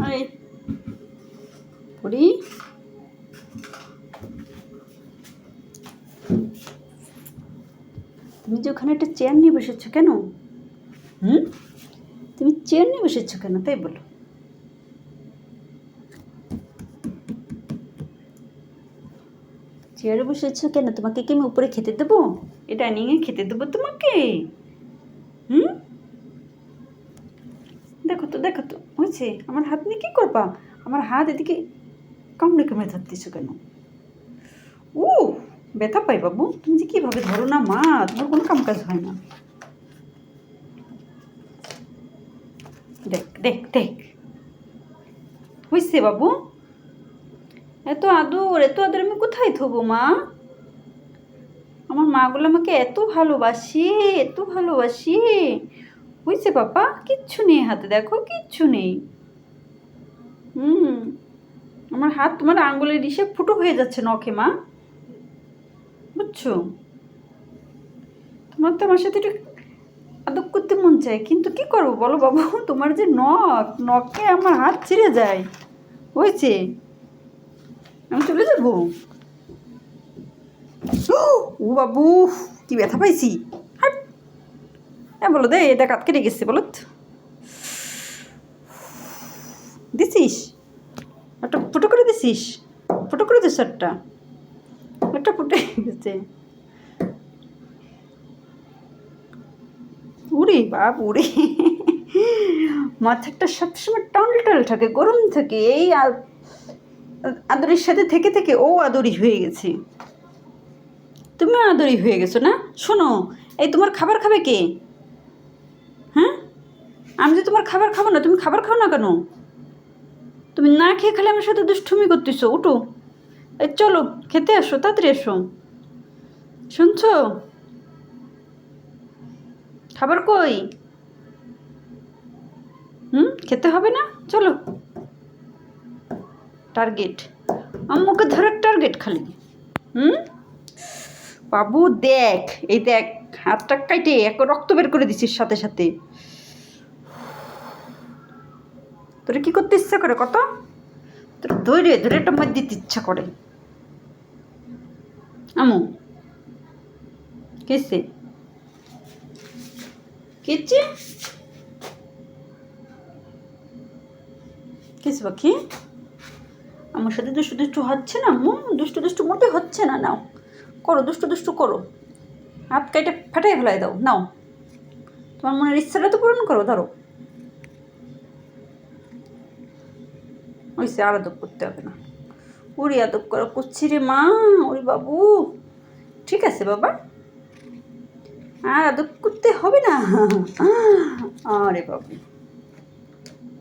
আরে পড়ি, তুমি যে ওখানে একটা চেয়ার নিয়ে বসেছো কেন? তুমি চেয়ার নিয়ে বসেছো কেন তাই বলো। চেয়ারে বসেছো কেন? তোমাকে কি আমি উপরে খেতে দেবো? এই ডাইনিংয়ে খেতে দেবো তোমাকে? দেখো তো দেখো তো, হয়েছে? আমার হাত নিয়ে কী করবা? আমার হাত এদিকে কামড়ে কামড়ে ধরতেছো কেন? ও ব্যথা পাই বাবু, তুমি যে কীভাবে ধরো না মা, তোমার কোনো কাম কাজ হয় না। দেখ দেখ দেখ, হয়েছে বাবু? এত আদর আমি কোথায় থবো মা? আমার মাগুলো আমাকে এত ভালোবাসে, এত ভালোবাসে। হয়েছে বাবা, কিচ্ছু নেই হাতে, দেখো কিচ্ছু নেই। আমার হাত তোমার আঙ্গুলের ইসে ফুটো হয়ে যাচ্ছে নখে মা, বুঝছো? তোমার তো আমার সাথে একটু আদর করতে মন চায়, কিন্তু কি করবো বলো বাবু, তোমার যে নখে আমার হাত ছিঁড়ে যায়। হয়েছে, আমি চলে যাবো? ও বাবু, কি ব্যথা পাইছি। হাট, হ্যাঁ বলো দে, এটা কাত কেটে গেছে বলো। দিছিস একটা ফুটো করে দিছিস? ফুটো করে দিস একটা ফুটে গেছে। উড়ে বাপ উড়ে, মাথাটা সবসময় টাল থাকে, গরম থাকে। এই আদরের সাথে থেকে থেকে ও আদরি হয়ে গেছে, তুমিও আদরি হয়ে গেছো না? শোনো, এই তোমার খাবার খাবে কে? হ্যাঁ, আমি তো তোমার খাবার খাবো না, তুমি খাবার খাও না কেন? তুমি না খেয়ে খালে আমার সাথে দুষ্টুমি করতেছো। উঠো, এই চলো খেতে আসো, তাড়াতাড়ি এসো। শুনছো? খাবার কই? খেতে হবে না? চলো। টার্গেট, আম্মুকে ধরার টার্গেট খালি। বাবু দেখ, এই দেখ, হাতটা কাটে এক রক্ত বের করে দিছিস সাথে সাথে। তোর কি করতে ইচ্ছা করে কত? তোর ধরে ধরে একটা মার দিতে ইচ্ছা করে। আমু কেসে কেচে কেসে পাখি, আমার সাথে দুষ্টু দুষ্টু হচ্ছে না? দুষ্টু দুষ্টু মোটে হচ্ছে না। নাও করো, দুষ্টু দুষ্টু করো, হাত কেটে ফাটাই ফেলাই দাও। নাও, তোমার মনের ইচ্ছাটা তো পূরণ করো, ধরো। ওইসে আর আদব করতে হবে না। ওরে আদব করা করছি রে মা, ওরে বাবু। ঠিক আছে বাবা, আর আদব করতে হবে না। আরে বাবু।